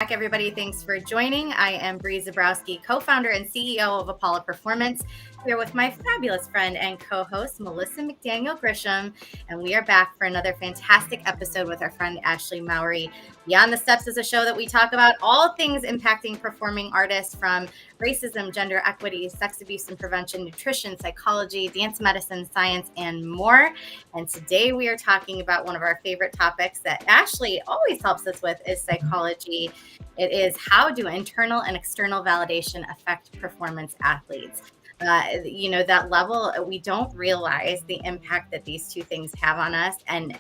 everybody. Thanks for joining. I am Bree Zabrowski, co-founder and CEO of Apollo Performance, here with my fabulous friend and co-host, Melissa McDaniel Grisham. And we are back for another fantastic episode with our friend Ashley Mowry. Beyond the Steps is a show that we talk about all things impacting performing artists, from racism, gender equity, sex abuse and prevention, nutrition, psychology, dance medicine, science, and more. And today we are talking about one of our favorite topics that Ashley always helps us with, is psychology. It is, how do internal and external validation affect performance athletes? That level, we don't realize the impact that these two things have on us, and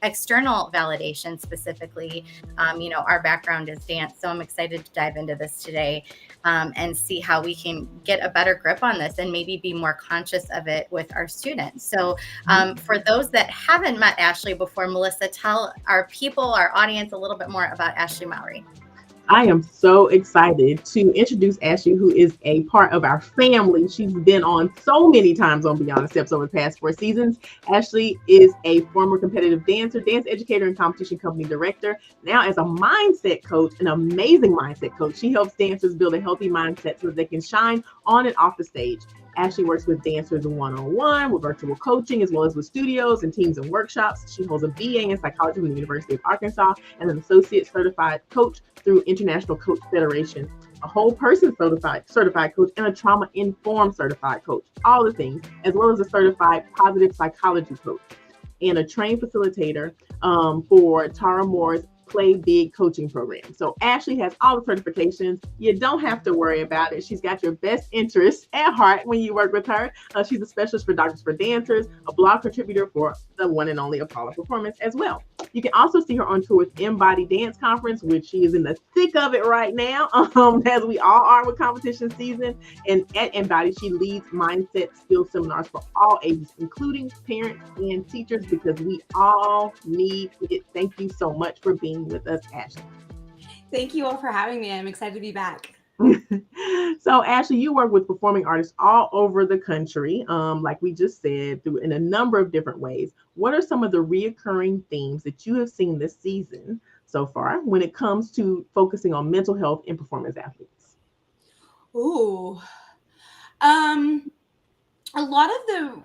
external validation specifically. Our background is dance, so I'm excited to dive into this today, and see how we can get a better grip on this and maybe be more conscious of it with our students. So for those that haven't met Ashley before, Melissa, tell our people, our audience, a little bit more about Ashley Mowry. I am so excited to introduce Ashley, who is a part of our family. She's been on so many times on Beyond the Steps over the past 4 seasons. Ashley is a former competitive dancer, dance educator, and competition company director. Now, as a mindset coach, an amazing mindset coach, she helps dancers build a healthy mindset so that they can shine on and off the stage. Ashley works with dancers one-on-one, with virtual coaching, as well as with studios and teams and workshops. She holds a BA in psychology from the University of Arkansas and an associate certified coach through International Coach Federation, a whole person certified coach, and a trauma-informed certified coach. All the things, as well as a certified positive psychology coach and a trained facilitator for Tara Moore's Play Big coaching program. So Ashley has all the certifications. You don't have to worry about it. She's got your best interests at heart when you work with her. She's a specialist for Doctors for Dancers, a blog contributor for the one and only Apollo Performance as well. You can also see her on tour with Embody Dance Conference, which she is in the thick of it right now, as we all are with competition season. And at Embody, she leads mindset skills seminars for all ages, including parents and teachers, because we all need it. Thank you so much for being with us, Ashley. Thank you all for having me. I'm excited to be back. So Ashley, you work with performing artists all over the country, like we just said, in a number of different ways. What are some of the reoccurring themes that you have seen this season so far when it comes to focusing on mental health in performance athletes? Ooh, a lot of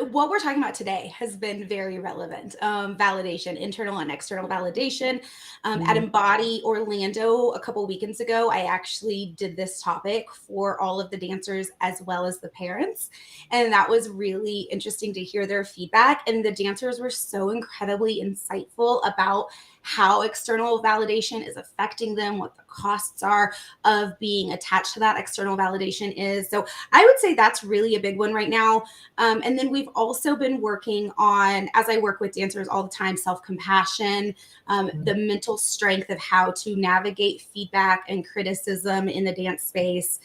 what we're talking about today has been very relevant. Validation, internal and external validation. At Embody Orlando a couple weekends ago, I actually did this topic for all of the dancers as well as the parents. And that was really interesting to hear their feedback. And the dancers were so incredibly insightful about how external validation is affecting them, what the costs are of being attached to that external validation is. So I would say that's really a big one right now. And then we've also been working on, as I work with dancers all the time, self-compassion, the mental strength of how to navigate feedback and criticism in the dance space.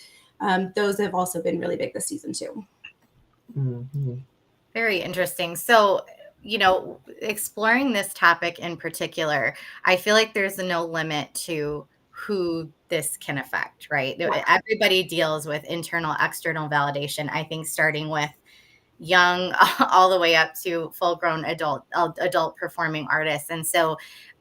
Those have also been really big this season too. Mm-hmm. Very interesting. So, exploring this topic in particular, I feel like there's no limit to who this can affect, right? Everybody deals with internal, external validation. I think starting with young all the way up to full-grown adult performing artists. And so,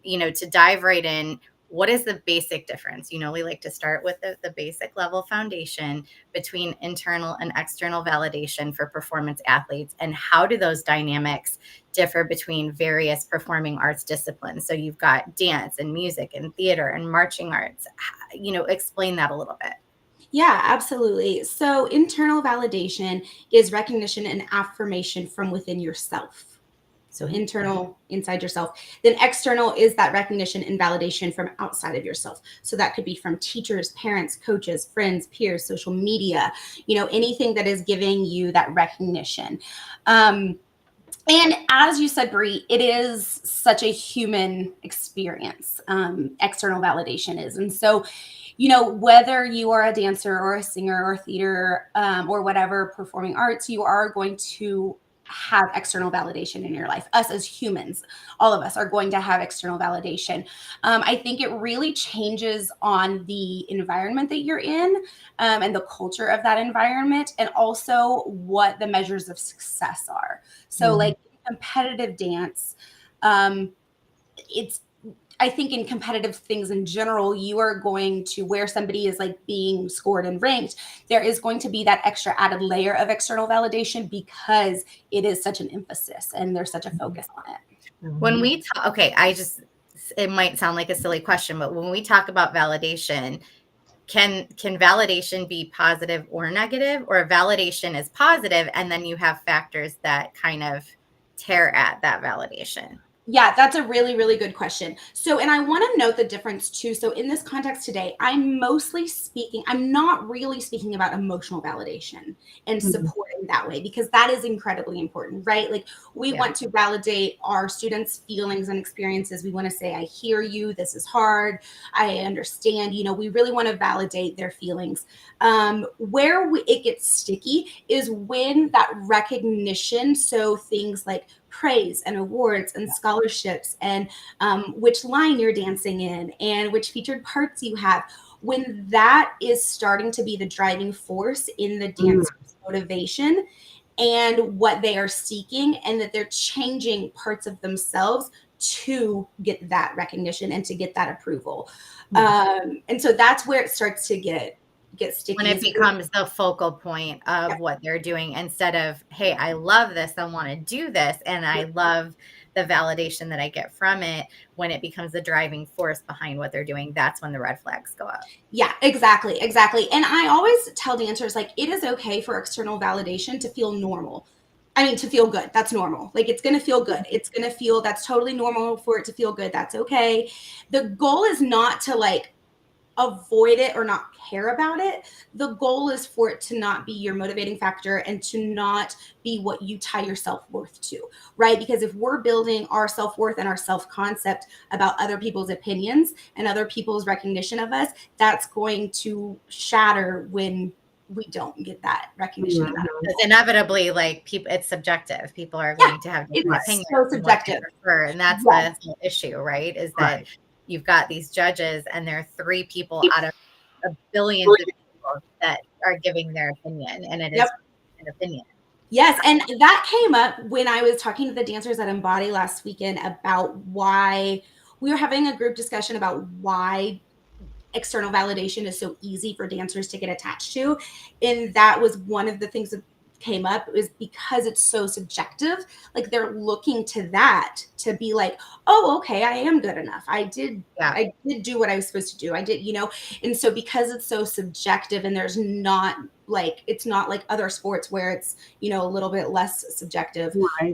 to dive right in, what is the basic difference? We like to start with the basic level foundation between internal and external validation for performance athletes, and how do those dynamics differ between various performing arts disciplines? So you've got dance and music and theater and marching arts. Explain that a little bit. Yeah, absolutely. So internal validation is recognition and affirmation from within yourself. So internal, inside yourself. Then external is that recognition and validation from outside of yourself. So that could be from teachers, parents, coaches, friends, peers, social media, anything that is giving you that recognition. And as you said, Bree, it is such a human experience. External validation is. And so, whether you are a dancer or a singer or a theater or whatever performing arts, you are going to have external validation in your life. Us as humans, all of us are going to have external validation. I think it really changes on the environment that you're in and the culture of that environment, and also what the measures of success are. So like competitive dance, it's I think in competitive things in general, you are going to, where somebody is like being scored and ranked, there is going to be that extra added layer of external validation because it is such an emphasis and there's such a focus on it. When we talk, okay, it might sound like a silly question, but when we talk about validation, can validation be positive or negative, or validation is positive and then you have factors that kind of tear at that validation? Yeah, that's a really, really good question. So, and I want to note the difference too. So in this context today, I'm not really speaking about emotional validation and supporting that way, because that is incredibly important, right? Like we want to validate our students' feelings and experiences. We want to say, I hear you, this is hard, I understand, we really want to validate their feelings. Where it gets sticky is when that recognition, so things like praise and awards and scholarships and which line you're dancing in and which featured parts you have, when that is starting to be the driving force in the dancer's motivation and what they are seeking, and that they're changing parts of themselves to get that recognition and to get that approval. And so that's where it starts to get sticky. When it becomes the focal point of what they're doing, instead of, hey, I love this, I want to do this, and I love the validation that I get from it. When it becomes the driving force behind what they're doing, that's when the red flags go up. Yeah, exactly. And I always tell dancers, like, it is okay for external validation to feel normal. I mean, to feel good. That's normal. Like, it's going to feel good. It's going to feel, that's totally normal for it to feel good. That's okay. The goal is not to like avoid it or not care about it. The goal is for it to not be your motivating factor and to not be what you tie your self-worth to, right? Because if we're building our self-worth and our self-concept about other people's opinions and other people's recognition of us, that's going to shatter when we don't get that recognition. Because inevitably, like, people, it's subjective. People are going to have different opinions. So subjective. And that's the whole issue, right? Is that you've got these judges and there are 3 people out of billions of people that are giving their opinion, and it is an opinion. Yes, and that came up when I was talking to the dancers at Embody last weekend about why we were having a group discussion about why external validation is so easy for dancers to get attached to. And that was one of the things that came up, is because it's so subjective. Like, they're looking to that to be like, oh, okay, I am good enough. I did do what I was supposed to do. I did, and so because it's so subjective, and there's not like, it's not like other sports where it's, a little bit less subjective. Right.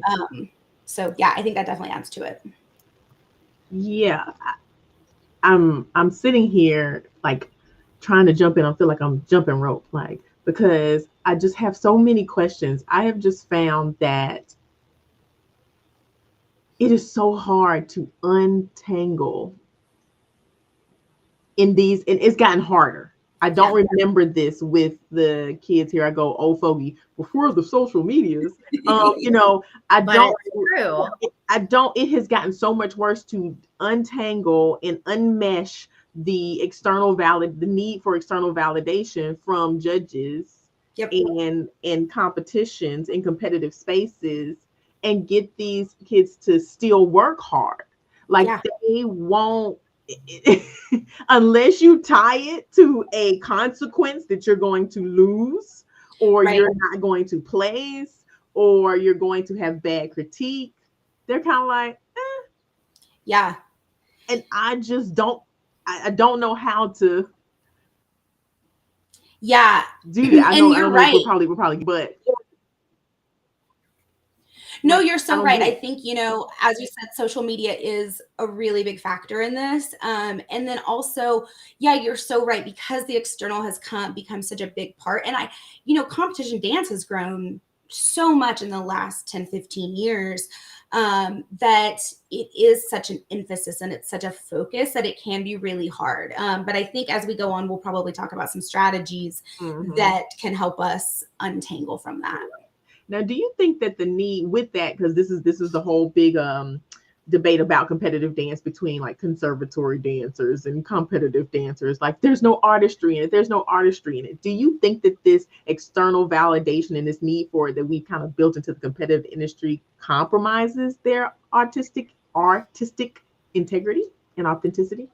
So yeah, I think that definitely adds to it. Yeah. I'm sitting here like trying to jump in. I feel like I'm jumping rope, like, because I just have so many questions. I have just found that it is so hard to untangle in these, and it's gotten harder. I don't remember this with the kids here. I go, old fogey, before the social medias. It has gotten so much worse to untangle and unmesh the the need for external validation from judges and competitions in competitive spaces, and get these kids to still work hard. Like, they won't, unless you tie it to a consequence that you're going to lose, or you're not going to place, or you're going to have bad critique. They're kind of like, yeah. And I just don't know how to do that. I know we're probably, but no, you're so right. I think, as you said, social media is a really big factor in this. And then also, you're so right, because the external has become such a big part. And competition dance has grown so much in the last 10, 15 years, that it is such an emphasis and it's such a focus that it can be really hard. But I think as we go on, we'll probably talk about some strategies that can help us untangle from that. Now, do you think that the need with that, because this is the whole big debate about competitive dance between like conservatory dancers and competitive dancers, like there's no artistry in it. Do you think that this external validation and this need for it that we kind of built into the competitive industry compromises their artistic integrity? and authenticity?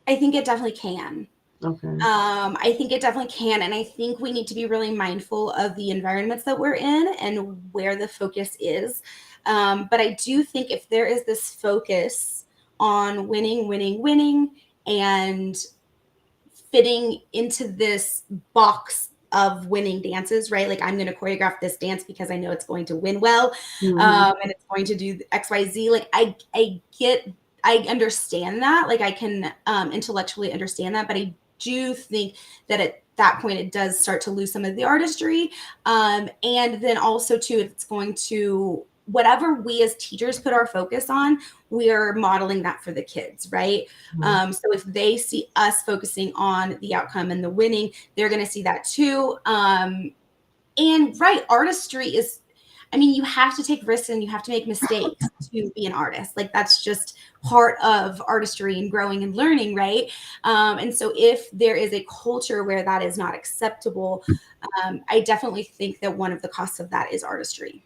I think it definitely can. Okay. I think it definitely can. And I think we need to be really mindful of the environments that we're in and where the focus is. But I do think if there is this focus on winning, winning, winning, and fitting into this box of winning dances, right? Like I'm going to choreograph this dance because I know it's going to win well, and it's going to do XYZ. Like I understand that. Like I can intellectually understand that, but I do think that at that point it does start to lose some of the artistry. And then also too, it's going to whatever we as teachers put our focus on, we are modeling that for the kids, right? So if they see us focusing on the outcome and the winning, they're going to see that too. And right, artistry is, I mean, you have to take risks and you have to make mistakes to be an artist. Like that's just part of artistry and growing and learning, right? And so if there is a culture where that is not acceptable, I definitely think that one of the costs of that is artistry.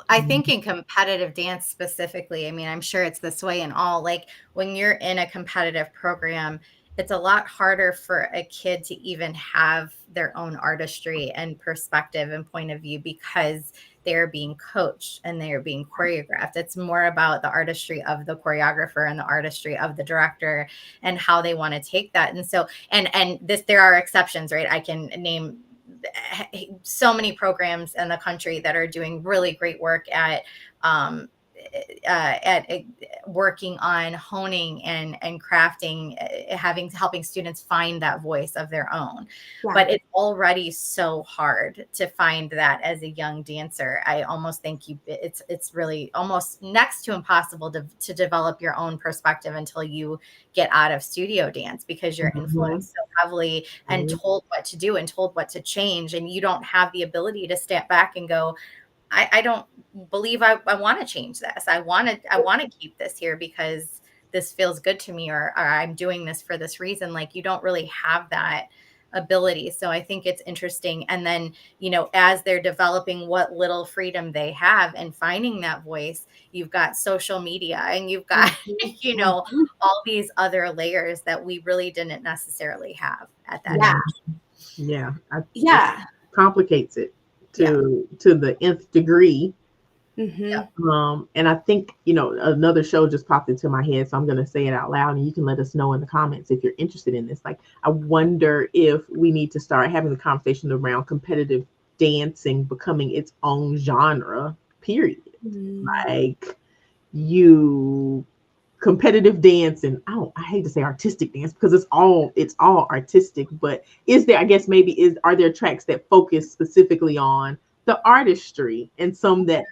I think in competitive dance specifically, I mean, I'm sure it's this way in all, like when you're in a competitive program, it's a lot harder for a kid to even have their own artistry and perspective and point of view because they're being coached and they're being choreographed. It's more about the artistry of the choreographer and the artistry of the director and how they want to take that. And so, and this, there are exceptions, right? I can name so many programs in the country that are doing really great work at working on honing and crafting, helping students find that voice of their own. Yeah. But it's already so hard to find that as a young dancer. I almost think it's really almost next to impossible to develop your own perspective until you get out of studio dance, because you're influenced so heavily and told what to do and told what to change, and you don't have the ability to step back and go, I don't believe I want to change this. I want to keep this here because this feels good to me, or I'm doing this for this reason. Like you don't really have that ability. So I think it's interesting. And then, you know, as they're developing what little freedom they have and finding that voice, you've got social media and you've got, you know, all these other layers that we really didn't necessarily have at that age. Yeah. It complicates it to the nth degree. And I think, you know, another show just popped into my head, so I'm going to say it out loud and you can let us know in the comments if you're interested in this. Like, I wonder if we need to start having the conversation around competitive dancing becoming its own genre, period. Like, competitive dance, and I hate to say artistic dance because it's all artistic, but is there, I guess maybe are there tracks that focus specifically on the artistry and some that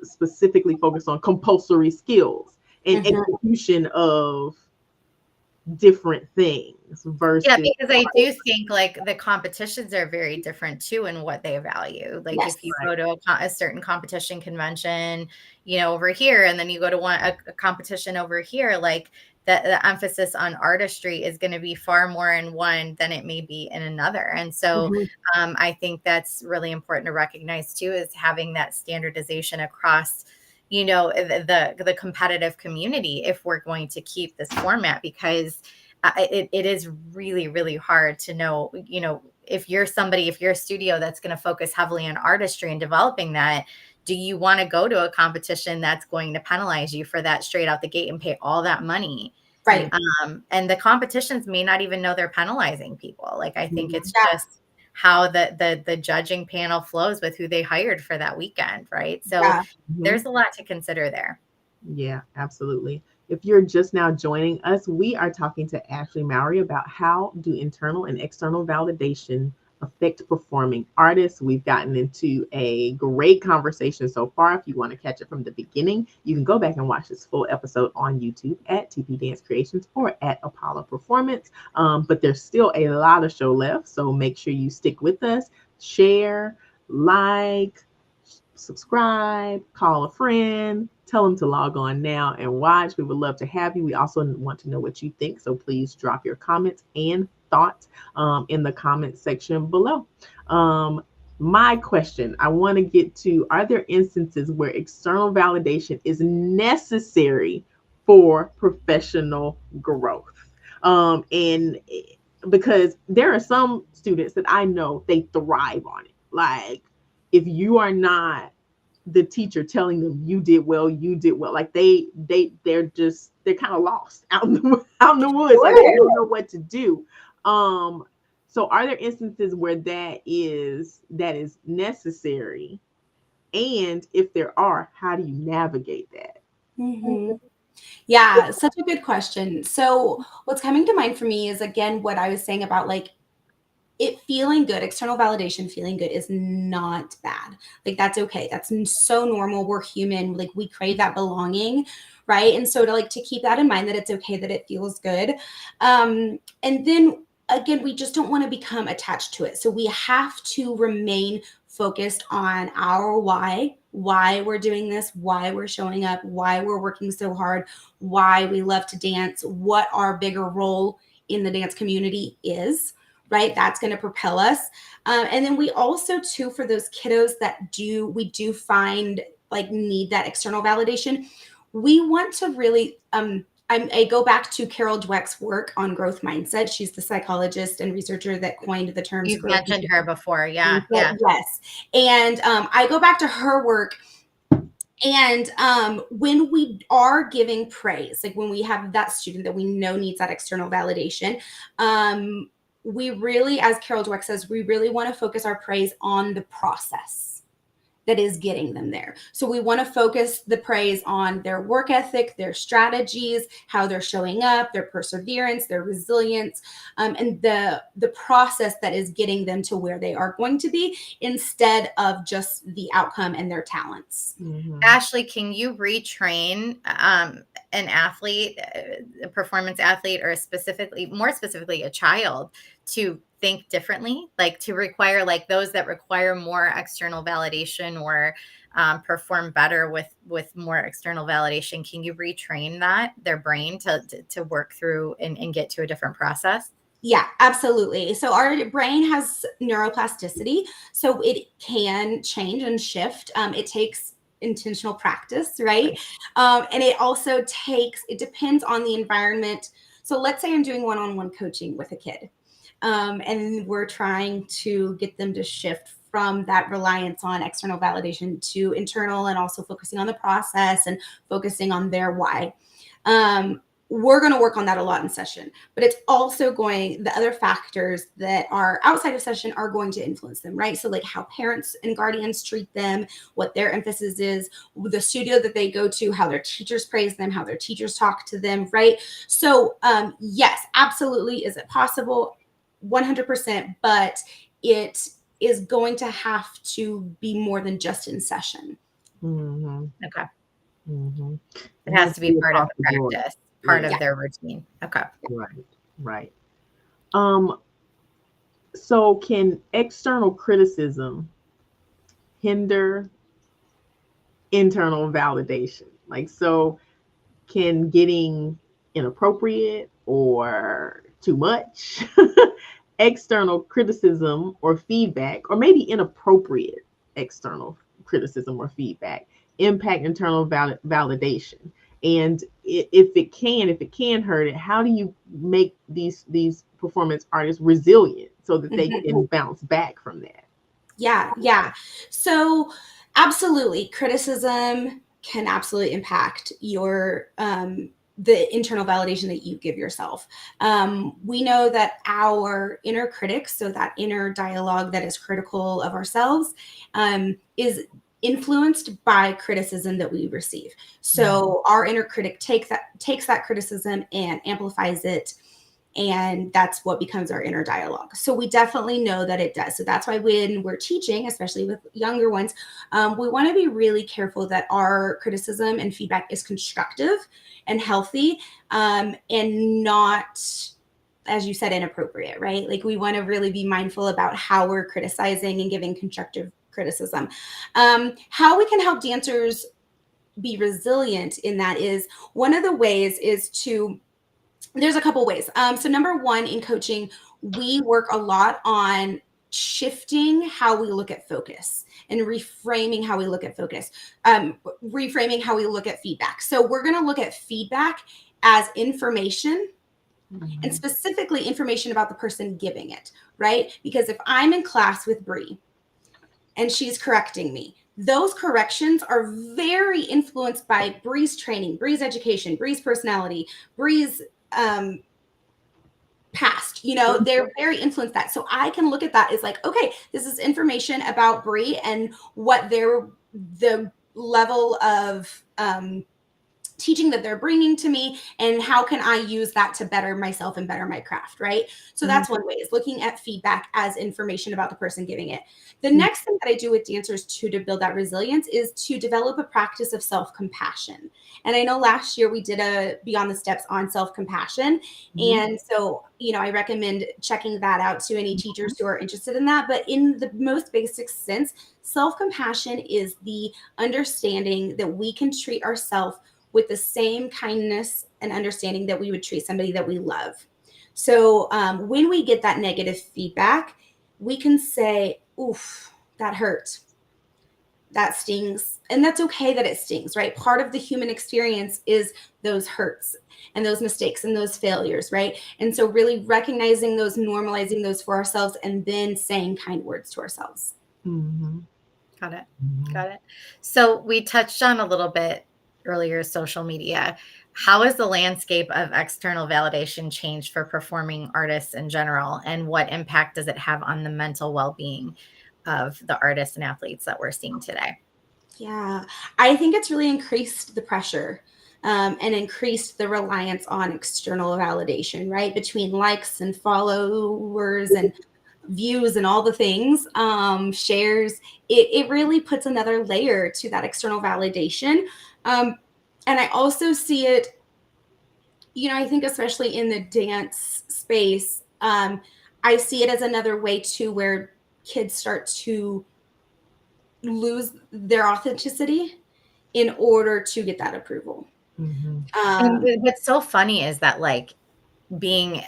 specifically focus on compulsory skills and execution of different things versus because I do think like the competitions are very different too in what they value. Like if you go to a certain competition convention, you know, over here, and then you go to a competition over here, like the emphasis on artistry is going to be far more in one than it may be in another. And so I think that's really important to recognize too, is having that standardization across, you know, the competitive community if we're going to keep this format, because it is really, really hard to know, you know, if you're a studio that's going to focus heavily on artistry and developing that, do you want to go to a competition that's going to penalize you for that straight out the gate and pay all that money? Right. And the competitions may not even know they're penalizing people. Like, I think it's just how the judging panel flows with who they hired for that weekend, right? So there's a lot to consider there. Yeah, absolutely. If you're just now joining us, we are talking to Ashley Mowry about how do internal and external validation affect performing artists. We've gotten into a great conversation so far. If you want to catch it from the beginning, you can go back and watch this full episode on YouTube at TP Dance Creations or at Apollo Performance. But there's still a lot of show left, so make sure you stick with us, share, like, subscribe, call a friend, tell them to log on now and watch. We would love to have you. We also want to know what you think, so please drop your comments and thoughts in the comment section below. My question I want to get to, are there instances where external validation is necessary for professional growth. And because there are some students that I know they thrive on it. Like if you are not the teacher telling them you did well, like they're kind of lost out in the woods. Like they don't know what to do. So are there instances where that is necessary? And if there are, how do you navigate that? Mm-hmm. Yeah, such a good question. So what's coming to mind for me is, again, what I was saying about like it feeling good, external validation feeling good is not bad. Like that's okay. That's so normal. We're human. Like we crave that belonging, right? And so to keep that in mind, that it's okay that it feels good. And then again, we just don't want to become attached to it. So we have to remain focused on our why we're doing this, why we're showing up, why we're working so hard, why we love to dance, what our bigger role in the dance community is, right? That's going to propel us. And then we also, too, for those kiddos that we do find like need that external validation, we want to really, I go back to Carol Dweck's work on growth mindset. She's the psychologist and researcher that coined the terms. You've mentioned her before. Yeah. Yes. And I go back to her work. And when we are giving praise, like when we have that student that we know needs that external validation, we really, as Carol Dweck says, we really want to focus our praise on the process that is getting them there. So we want to focus the praise on their work ethic, their strategies, how they're showing up, their perseverance, their resilience, and the process that is getting them to where they are going to be, instead of just the outcome and their talents. Mm-hmm. Ashley, can you retrain an athlete, a performance athlete, or more specifically a child, to think differently, like to require, like those that require more external validation or perform better with more external validation? Can you retrain their brain to work through and get to a different process? Yeah, absolutely. So our brain has neuroplasticity, so it can change and shift. It takes intentional practice, right? And it also it depends on the environment. So let's say I'm doing one-on-one coaching with a kid. And we're trying to get them to shift from that reliance on external validation to internal, and also focusing on the process and focusing on their why. We're going to work on that a lot in session, but it's also the other factors that are outside of session are going to influence them, right? So like how parents and guardians treat them, what their emphasis is, the studio that they go to, how their teachers praise them, how their teachers talk to them, right? So yes, absolutely. Is it possible? 100%, but it is going to have to be more than just in session. Mm-hmm. Okay. Mm-hmm. It has to be part of the practice, part of their routine. Okay. Right. So can external criticism hinder internal validation? Like, so can getting inappropriate or too much external criticism or feedback, or maybe inappropriate external criticism or feedback, impact internal validation? And if it can hurt it, how do you make these performance artists resilient so that they can bounce back from that? Yeah. So absolutely, criticism can absolutely impact your the internal validation that you give yourself. We know that our inner critics, so that inner dialogue that is critical of ourselves, is influenced by criticism that we receive. So our inner critic takes that criticism and amplifies it, and that's what becomes our inner dialogue. So we definitely know that it does. So that's why when we're teaching, especially with younger ones, we want to be really careful that our criticism and feedback is constructive and healthy, and not, as you said, inappropriate, right? Like we want to really be mindful about how we're criticizing and giving constructive criticism. How we can help dancers be resilient in that is, one of the ways is there's a couple ways. So number one, in coaching, we work a lot on shifting how we look at focus and reframing how we look at focus, reframing how we look at feedback. So we're going to look at feedback as information, and specifically information about the person giving it, right? Because if I'm in class with Bree and she's correcting me, those corrections are very influenced by Bree's training, Bree's education, Bree's personality, Bree's past, they're very influenced that. So I can look at that as like, okay, this is information about Bree and what the level of teaching that they're bringing to me, and how can I use that to better myself and better my craft, right? So that's one way, is looking at feedback as information about the person giving it. The next thing that I do with dancers too, to build that resilience, is to develop a practice of self-compassion. And I know last year we did a Beyond the Steps on self-compassion. And so, I recommend checking that out to any teachers who are interested in that. But in the most basic sense, self-compassion is the understanding that we can treat ourselves with the same kindness and understanding that we would treat somebody that we love. So when we get that negative feedback, we can say, oof, that hurt. That stings. And that's okay that it stings, right? Part of the human experience is those hurts and those mistakes and those failures, right? And so really recognizing those, normalizing those for ourselves, and then saying kind words to ourselves. Got it. Got it. So we touched on a little bit earlier, social media. How has the landscape of external validation changed for performing artists in general? And what impact does it have on the mental well-being of the artists and athletes that we're seeing today? Yeah, I think it's really increased the pressure and increased the reliance on external validation, right? Between likes and followers and views and all the things, shares, it really puts another layer to that external validation. And I also see it, I think especially in the dance space, I see it as another way too, where kids start to lose their authenticity in order to get that approval. And what's so funny is that, like, we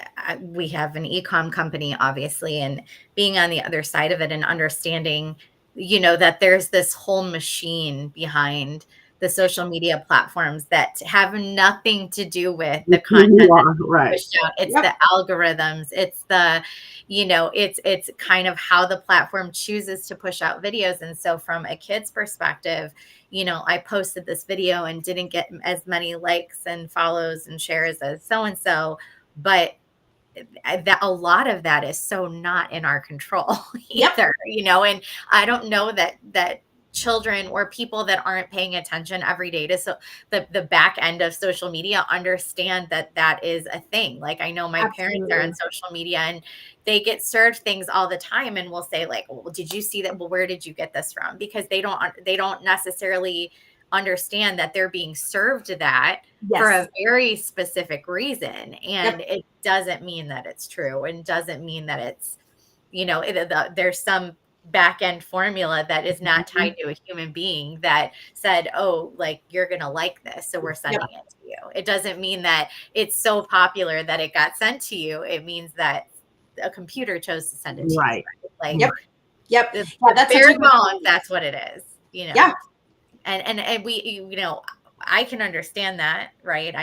have an e-com company, obviously, and being on the other side of it and understanding, that there's this whole machine behind the social media platforms that have nothing to do with the content that's pushed out. It's the algorithms. It's the, it's kind of how the platform chooses to push out videos. And so from a kid's perspective, I posted this video and didn't get as many likes and follows and shares as so-and-so, but that a lot of that is so not in our control either, and I don't know that children or people that aren't paying attention every day to the back end of social media understand that is a thing. Like, I know my parents are on social media and they get served things all the time, and we'll say like, well, did you see that? Well, where did you get this from? Because they don't necessarily understand that they're being served that for a very specific reason. And it doesn't mean that it's true, and doesn't mean that it's, there's some back end formula that is not tied to a human being that said, oh, like, you're going to like this, so we're sending it to you. It doesn't mean that it's so popular that it got sent to you. It means that a computer chose to send it to you. Right. Like, that's bare bones. That's what it is, And we, I can understand that, right?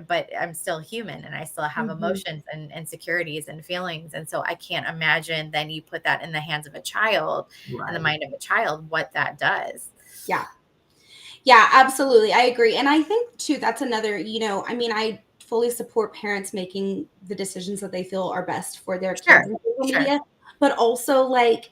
But I'm still human, and I still have emotions and insecurities and feelings. And so I can't imagine then you put that in the hands of a child, in the mind of a child, what that does. Yeah. Yeah, absolutely. I agree. And I think too, that's another, I fully support parents making the decisions that they feel are best for their kids in social media, but also like,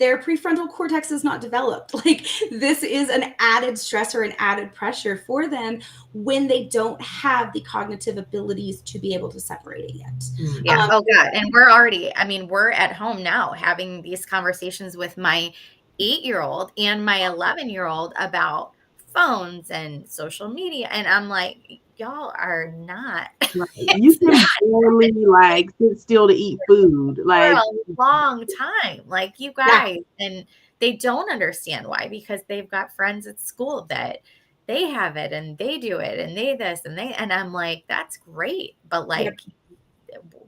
their prefrontal cortex is not developed. Like, this is an added stressor and added pressure for them when they don't have the cognitive abilities to be able to separate it yet. Yeah. Oh God. And we're at home now having these conversations with my 8-year-old and my 11-year-old about phones and social media. And I'm like, y'all are not. You can barely like sit still to eat food like for a long time. Like, you guys, and they don't understand why, because they've got friends at school that they have it and they do it and they this and they, and I'm like, that's great. But like,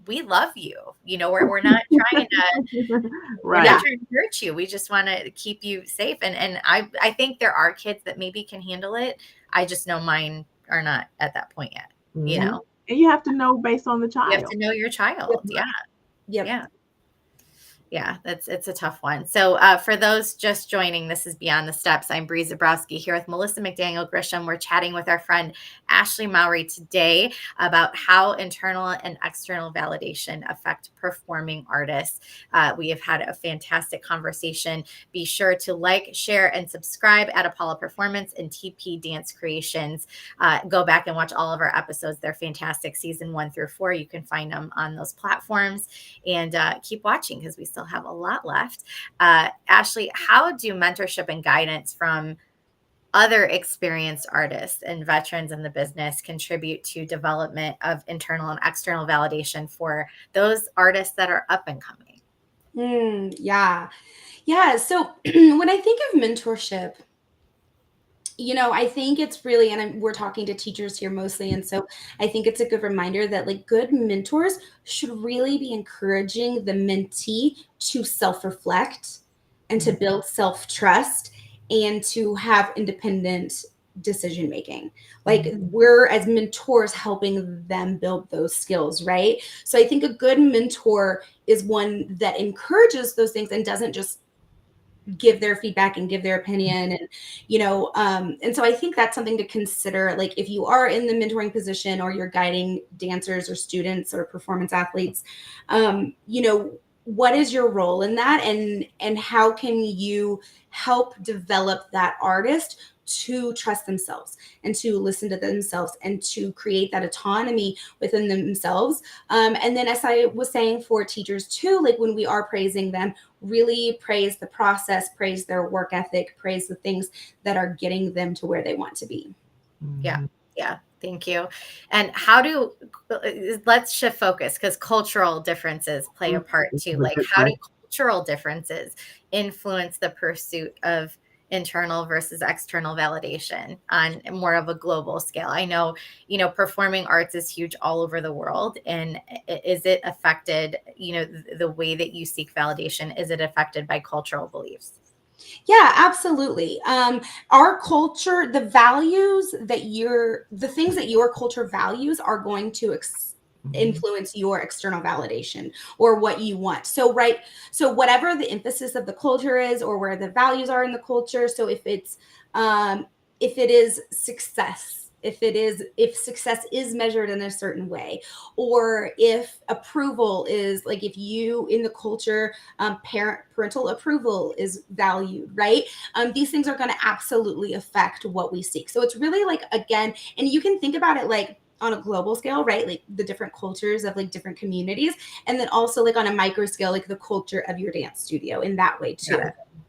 we love you. We're not trying to we're not Right. trying to hurt you. We just want to keep you safe. And I think there are kids that maybe can handle it. I just know mine are not at that point yet. Mhm. And you have to know based on the You have to child. know your child. Yeah. Yep. Yeah. Yeah, it's a tough one. So for those just joining, this is Beyond the Steps. I'm Bree Zabrowski here with Melissa McDaniel Grisham. We're chatting with our friend Ashley Mowry today about how internal and external validation affect performing artists. We have had a fantastic conversation. Be sure to like, share, and subscribe at Apollo Performance and TP Dance Creations. Go back and watch all of our episodes. They're fantastic, season 1 through 4. You can find them on those platforms, and keep watching because we still have a lot left. Ashley, how do mentorship and guidance from other experienced artists and veterans in the business contribute to development of internal and external validation for those artists that are up and coming? Yeah. So when I think of mentorship, I think it's really, and we're talking to teachers here mostly. And so I think it's a good reminder that like good mentors should really be encouraging the mentee to self-reflect and to build self-trust and to have independent decision making. Like we're as mentors helping them build those skills, right? So I think a good mentor is one that encourages those things and doesn't just give their feedback and give their opinion. And so I think that's something to consider. Like if you are in the mentoring position or you're guiding dancers or students or performance athletes, what is your role in that, and how can you help develop that artist to trust themselves and to listen to themselves and to create that autonomy within themselves. And then, as I was saying, for teachers too, like when we are praising them, really praise the process, praise their work ethic, praise the things that are getting them to where they want to be. Yeah. Yeah. Thank you. And let's shift focus, because cultural differences play a part too. Like, how do cultural differences influence the pursuit of internal versus external validation on more of a global scale? I know, performing arts is huge all over the world. And is it affected, the way that you seek validation, is it affected by cultural beliefs? Yeah, absolutely. Our culture, the things that your culture values are going to influence your external validation or what you want. So whatever the emphasis of the culture is or where the values are in the culture. So if it is success, if success is measured in a certain way, or if approval is like, if you in the culture, parental approval is valued, right? These things are going to absolutely affect what we seek. So it's really like, again, and you can think about it like on a global scale, right? Like the different cultures of like different communities, and then also like on a micro scale, like the culture of your dance studio in that way too.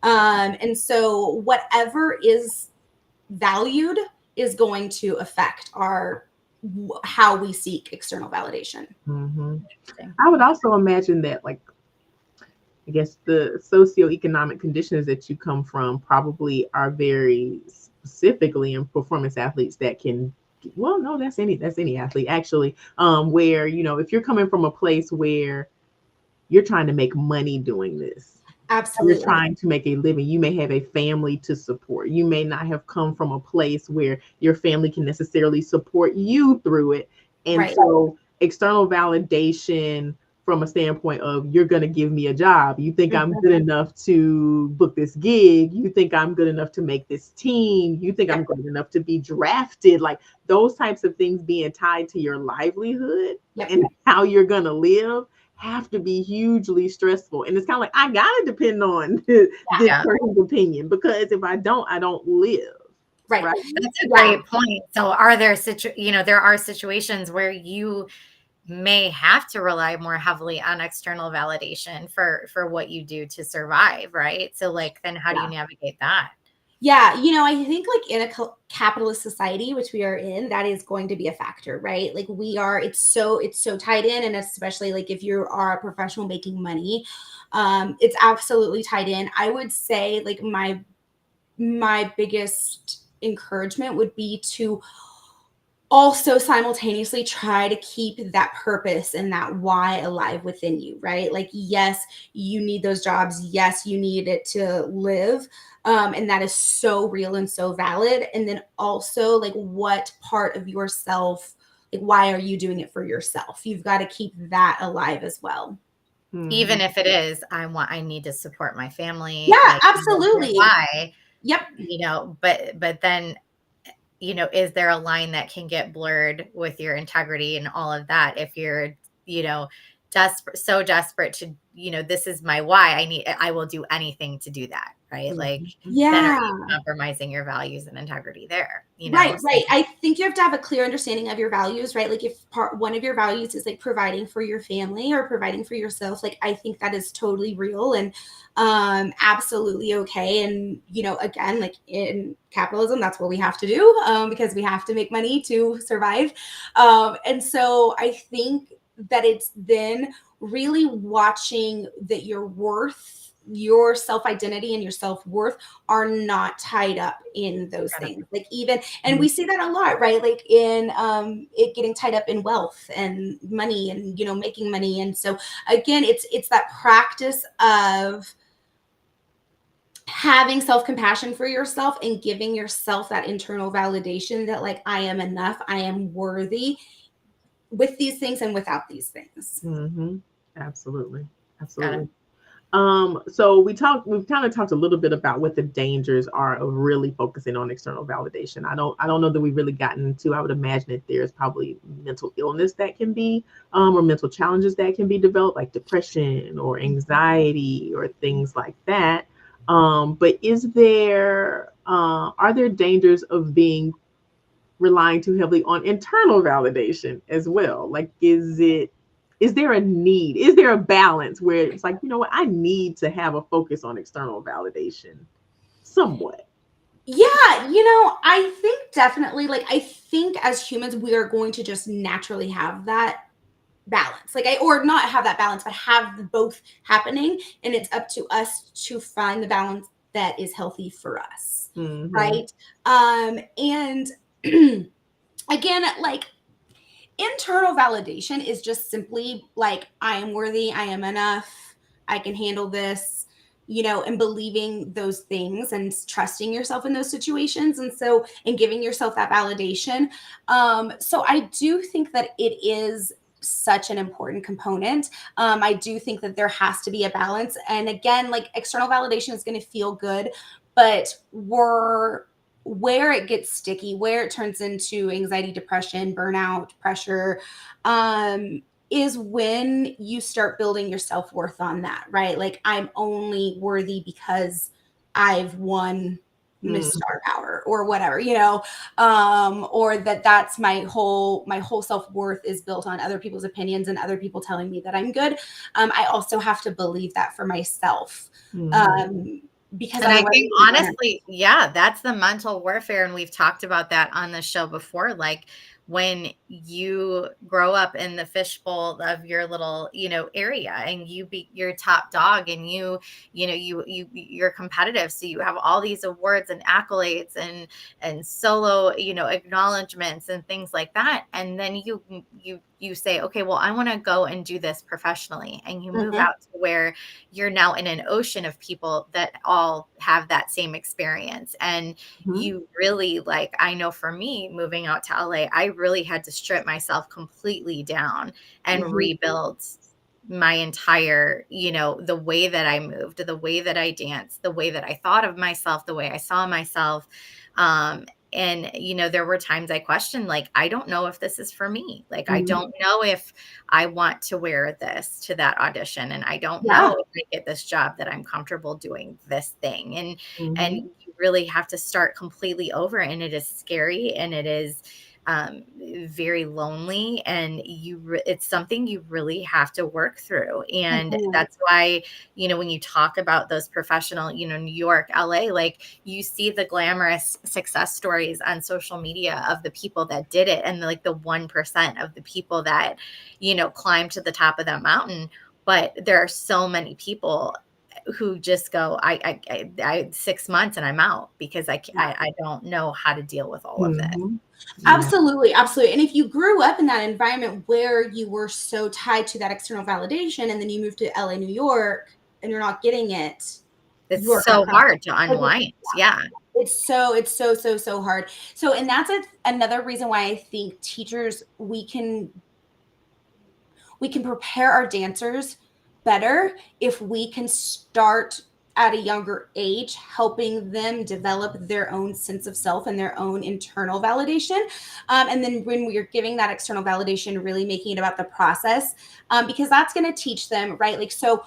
Yeah. And so whatever is valued is going to affect how we seek external validation. I would also imagine that, like, I guess the socioeconomic conditions that you come from probably are very specifically in performance athletes that can, well, no, that's any athlete actually, where, if you're coming from a place where you're trying to make money doing this, absolutely, you're trying to make a living, you may have a family to support, you may not have come from a place where your family can necessarily support you through it. And so external validation from a standpoint of, you're going to give me a job, you think I'm good enough to book this gig, you think I'm good enough to make this team, you think I'm good enough to be drafted, like those types of things being tied to your livelihood and how you're going to live have to be hugely stressful. And it's kind of like, I gotta depend on this person's opinion, because if I don't live. Right. That's a great point. So are there there are situations where you may have to rely more heavily on external validation for what you do to survive, right? So like, then how do you navigate that? Yeah, I think like in a capitalist society, which we are in, that is going to be a factor, right? Like it's so tied in, and especially like if you are a professional making money, it's absolutely tied in. I would say like my biggest encouragement would be to also simultaneously try to keep that purpose and that why alive within you, right? Like, yes, you need those jobs. Yes, you need it to live. And that is so real and so valid. And then also, like, what part of yourself, like, why are you doing it for yourself? You've got to keep that alive as well. Even Mhm. if it is, I need to support my family. Yeah, Like, absolutely. why, Yep. but then, is there a line that can get blurred with your integrity and all of that if you're, you know, so desperate to, this is my why, I will do anything to do that, right? Like, Mhm. then are Yeah. you compromising your values and integrity there, Right, So, right. I think you have to have a clear understanding of your values, right? Like, if one of your values is like providing for your family or providing for yourself, like, I think that is totally real and absolutely okay. And again, like in capitalism, that's what we have to do, because we have to make money to survive. And so I think that it's then really watching that your worth, your self identity, and your self worth are not tied up in those gotta- things. Like, even, and we see that a lot, right? Like in it getting tied up in wealth and money and making money. And so again, it's that practice of having self-compassion for yourself and giving yourself that internal validation that, like, I am enough, I am worthy with these things and without these things. Mhm. Absolutely. gotta Absolutely. So we've kind of talked a little bit about what the dangers are of really focusing on external validation. I don't know that we've really gotten into. I would imagine that there's probably mental illness that can be, or mental challenges that can be developed, like depression or anxiety or things like that. But are there dangers of being relying too heavily on internal validation as well? Like, is there a need? Is there a balance where it's like, you know what, I need to have a focus on external validation somewhat? Yeah, I think definitely, like, I think as humans we are going to just naturally have that balance, like, or not have that balance, but have both happening, and it's up to us to find the balance that is healthy for us, Mm-hmm. right? And again, like, internal validation is just simply like, I am worthy, I am enough, I can handle this, and believing those things and trusting yourself in those situations. And so, and giving yourself that validation. So I do think that it is such an important component. I do think that there has to be a balance. And again, like, external validation is going to feel good, but where it gets sticky, where it turns into anxiety, depression, burnout, pressure, is when you start building your self-worth on that, right? Like, I'm only worthy because I've won Miss Mm-hmm. Star Power or whatever, or that's my whole self-worth is built on other people's opinions and other people telling me that I'm good. I also have to believe that for myself. Mm-hmm. Um, because And I otherwise, think honestly, yeah, that's the mental warfare. And we've talked about that on the show before. Like, when you grow up in the fishbowl of your little, area, and you be your top dog, and you're competitive. So you have all these awards and accolades and solo, acknowledgments and things like that. And then you say, okay, well, I want to go and do this professionally. And you move Mhm. out to where you're now in an ocean of people that all have that same experience. And you really, like, I know for me, moving out to LA, I really had to strip myself completely down and Mhm. rebuild my entire, the way that I moved, the way that I danced, the way that I thought of myself, the way I saw myself. And there were times I questioned, like, I don't know if this is for me. Like, I Mm-hmm. don't know if I want to wear this to that audition, and I don't Yeah. know if I get this job that I'm comfortable doing this thing. And Mm-hmm. you really have to start completely over, and it is scary, and it is very lonely, and it's something you really have to work through. And Mhm. that's why, when you talk about those professional, New York, LA, like, you see the glamorous success stories on social media of the people that did it, and like the 1% of the people that climbed to the top of that mountain. But there are so many people who just go, I 6 months and I'm out because I don't know how to deal with all of this. Mhm. Absolutely, absolutely. And if you grew up in that environment where you were so tied to that external validation, and then you moved to LA, New York, and you're not getting it, It's you're so hard to unwind. Yeah. it's so hard. So, and that's another reason why I think teachers, we can prepare our dancers better if we can start at a younger age, helping them develop their own sense of self and their own internal validation. And then when we're giving that external validation, really making it about the process, because that's going to teach them, right? Like, so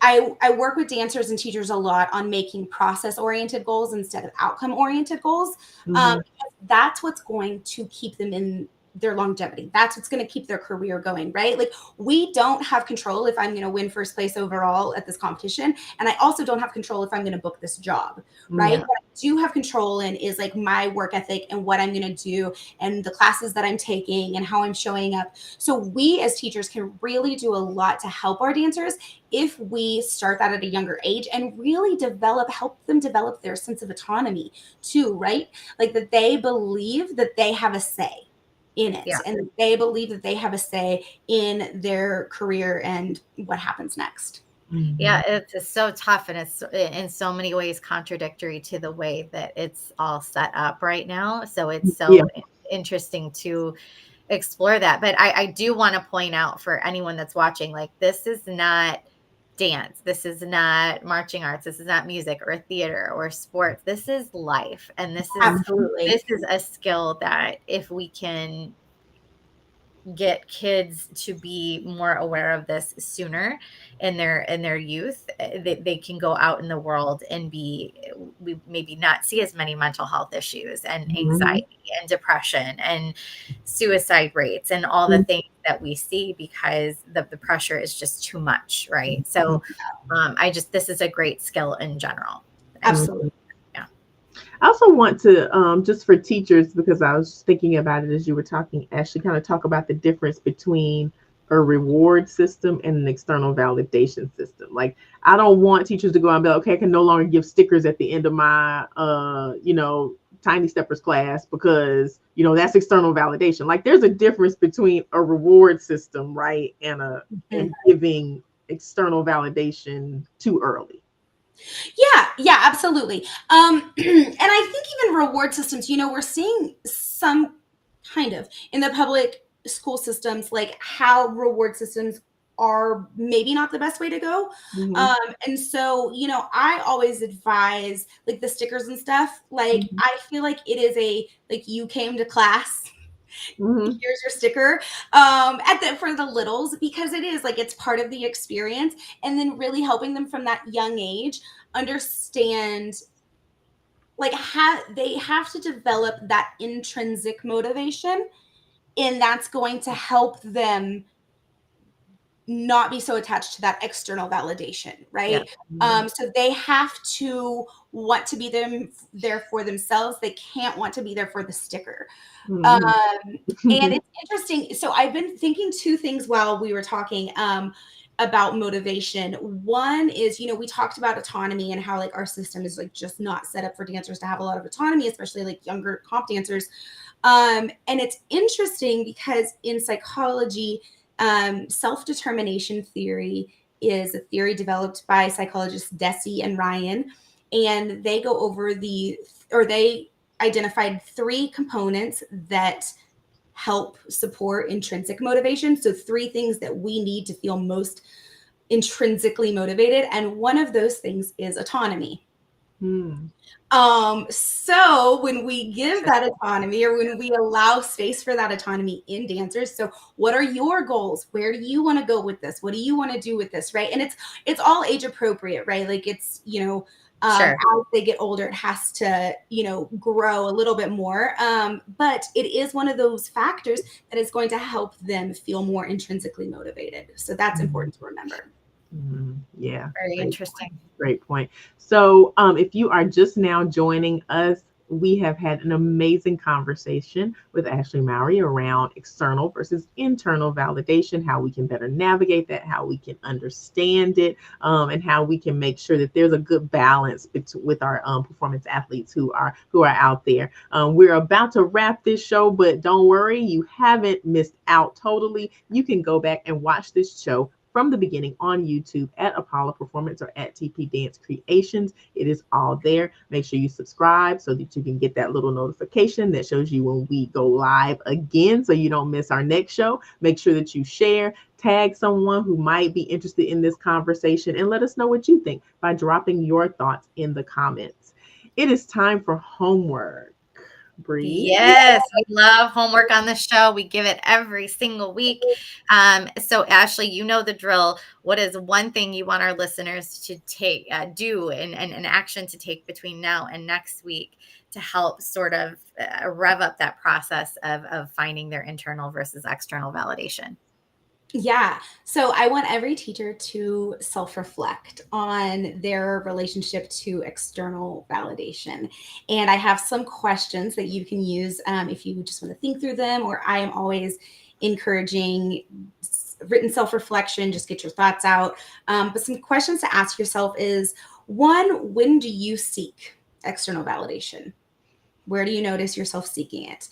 I work with dancers and teachers a lot on making process-oriented goals instead of outcome-oriented goals. Mhm. Because that's what's going to keep them in their longevity. That's what's going to keep their career going, right? Like, we don't have control if I'm going to win first place overall at this competition. And I also don't have control if I'm going to book this job, right? Yeah. What I do have control in is like my work ethic and what I'm going to do and the classes that I'm taking and how I'm showing up. So we as teachers can really do a lot to help our dancers if we start that at a younger age and really help them develop their sense of autonomy too, right? Like that they believe that they have a say in it, Yeah. and they believe that they have a say in their career and what happens next. Yeah, it's so tough, and it's in so many ways contradictory to the way that it's all set up right now. So it's so Yeah. interesting to explore that. But I do want to point out for anyone that's watching, like, this is not dance. This is not marching arts. This is not music or theater or sports. This is life. And Absolutely. this is a skill that if we can get kids to be more aware of this sooner in their youth, they can go out in the world and we maybe not see as many mental health issues and anxiety and depression and suicide rates and all the things that we see because the pressure is just too much, right? So this is a great skill in general. Absolutely. I also want to, just for teachers, because I was thinking about it as you were talking, Ashley, kind of talk about the difference between a reward system and an external validation system. Like, I don't want teachers to go out and be like, okay, I can no longer give stickers at the end of my, Tiny Steppers class because, that's external validation. Like, there's a difference between a reward system, right, and giving external validation too early. Yeah, absolutely. And I think even reward systems, we're seeing some kind of in the public school systems, like how reward systems are maybe not the best way to go. And so, I always advise like the stickers and stuff. Like, I feel like it is like you came to class. Here's your sticker for the littles, because it is like it's part of the experience, and then really helping them from that young age understand like they have to develop that intrinsic motivation, and that's going to help them not be so attached to that external validation, right? So they have to want to be there for themselves. They can't want to be there for the sticker. And it's interesting. So I've been thinking two things while we were talking about motivation. One is, we talked about autonomy and how like our system is like just not set up for dancers to have a lot of autonomy, especially like younger comp dancers. And it's interesting because in psychology, self-determination theory is a theory developed by psychologists Deci and Ryan, and they go over they identified 3 components that help support intrinsic motivation. So 3 things that we need to feel most intrinsically motivated, and one of those things is autonomy. So when we give that autonomy, or when we allow space for that autonomy in dancers, so what are your goals? Where do you want to go with this? What do you want to do with this? Right. And it's all age appropriate, right? Like it's, as they get older, it has to, grow a little bit more. But it is one of those factors that is going to help them feel more intrinsically motivated. So that's important to remember. Yeah. Very interesting. Great point. So if you are just now joining us, we have had an amazing conversation with Ashley Mowry around external versus internal validation, how we can better navigate that, how we can understand it, and how we can make sure that there's a good balance with our performance athletes who are out there. We're about to wrap this show, but don't worry, you haven't missed out totally. You can go back and watch this show from the beginning on YouTube at Apollo Performance or at TP Dance Creations. It is all there. Make sure you subscribe so that you can get that little notification that shows you when we go live again so you don't miss our next show. Make sure that you share, tag someone who might be interested in this conversation, and let us know what you think by dropping your thoughts in the comments. It is time for homework. Bree. Yes, we love homework on the show. We give it every single week. So Ashley, you know the drill. What is one thing you want our listeners to do and an action to take between now and next week to help sort of rev up that process of finding their internal versus external validation? Yeah. So I want every teacher to self-reflect on their relationship to external validation. And I have some questions that you can use if you just want to think through them, or I am always encouraging written self-reflection, just get your thoughts out. But some questions to ask yourself is, one, when do you seek external validation? Where do you notice yourself seeking it?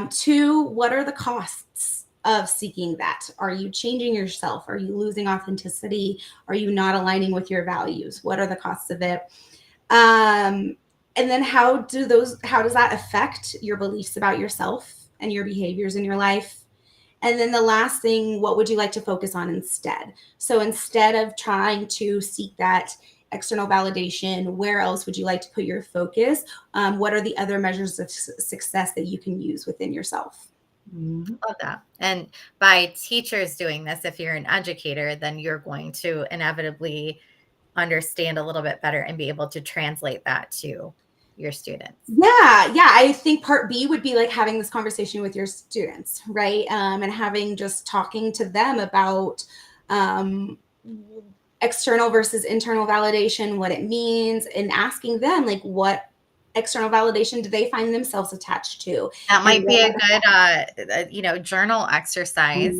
Two, what are the costs of seeking that? Are you changing yourself? Are you losing authenticity? Are you not aligning with your values? What are the costs of it? And then how does that affect your beliefs about yourself and your behaviors in your life? And then the last thing, what would you like to focus on instead? So instead of trying to seek that external validation, where else would you like to put your focus? What are the other measures of success that you can use within yourself? Love that. And by teachers doing this, if you're an educator, then you're going to inevitably understand a little bit better and be able to translate that to your students. Yeah. I think part B would be like having this conversation with your students, right? And talking to them about external versus internal validation, what it means, and asking them like, what external validation do they find themselves attached to? That might be a good, journal exercise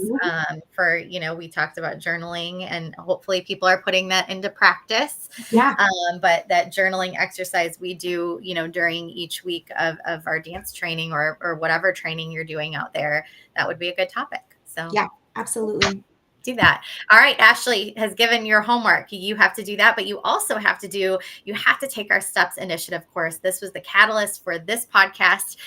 for, we talked about journaling, and hopefully people are putting that into practice. Yeah. But that journaling exercise we do, during each week of our dance training or whatever training you're doing out there, that would be a good topic. So yeah, absolutely. Do that. All right. Ashley has given your homework. You have to do that, but you also have to take our STEPS initiative course. This was the catalyst for this podcast.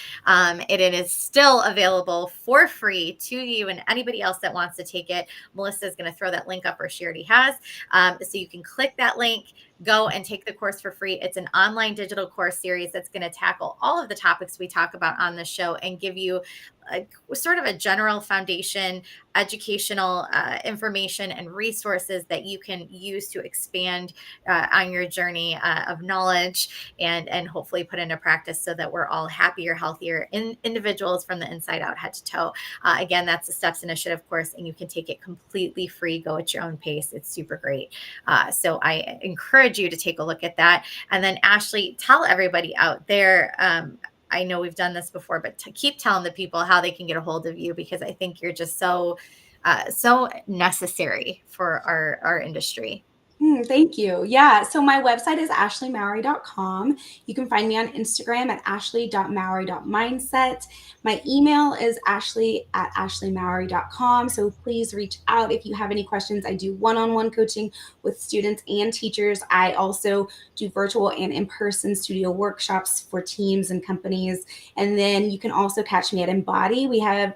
It is still available for free to you and anybody else that wants to take it. Melissa is going to throw that link up, or she already has. So you can click that link, go and take the course for free. It's an online digital course series that's going to tackle all of the topics we talk about on the show and give you sort of a general foundation, educational information and resources that you can use to expand on your journey of knowledge and hopefully put into practice so that we're all happier, healthier individuals from the inside out, head to toe. Again, that's the STEPS initiative course, and you can take it completely free. Go at your own pace. It's super great. So I encourage you to take a look at that. And then Ashley, tell everybody out there, I know we've done this before, but to keep telling the people how they can get a hold of you, because I think you're just so necessary for our industry. Thank you. Yeah. So my website is ashleymowry.com. You can find me on Instagram at ashley.mowry.mindset. My email is ashley@ashleymowry.com. So please reach out if you have any questions. I do one-on-one coaching with students and teachers. I also do virtual and in-person studio workshops for teams and companies. And then you can also catch me at Embody.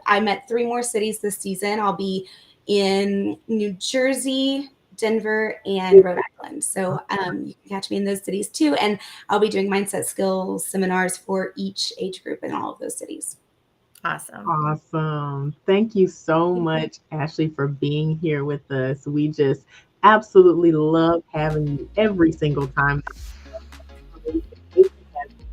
I'm at 3 more cities this season. I'll be in New Jersey, Denver, and Rhode Island. So you can catch me in those cities too. And I'll be doing mindset skills seminars for each age group in all of those cities. Awesome. Thank you so much, Ashley, for being here with us. We just absolutely love having you every single time.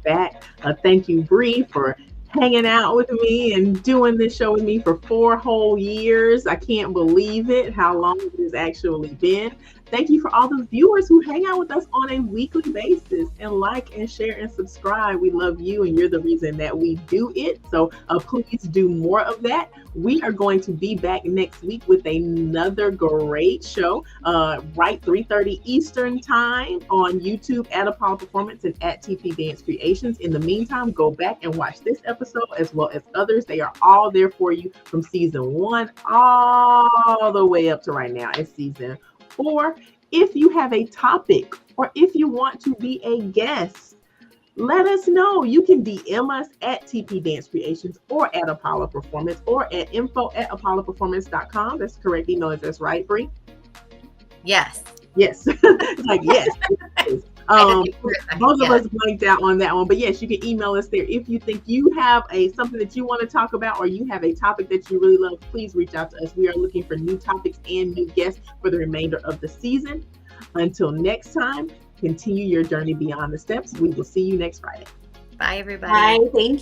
Back. Thank you, Bree, for hanging out with me and doing this show with me for 4 whole years. I can't believe it, how long it has actually been. Thank you for all the viewers who hang out with us on a weekly basis and like and share and subscribe. We love you and you're the reason that we do it. So please do more of that. We are going to be back next week with another great show, right 3:30 Eastern time on YouTube at Apollo Performance and at TP Dance Creations. In the meantime, go back and watch this episode as well as others. They are all there for you from season 1 all the way up to right now in season 4. If you have a topic or if you want to be a guest, let us know. You can DM us at TP Dance Creations or at Apollo Performance or at info@apolloperformance.com. That's the correct email address, right, Bree? Yes. Yes. Like, yes. Both of us blanked out on that one, but yes, you can email us there. If you think you have something that you want to talk about or you have a topic that you really love, please reach out to us. We are looking for new topics and new guests for the remainder of the season. Until next time, continue your journey beyond the steps. We will see you next Friday. Bye, everybody. Bye. Thank you.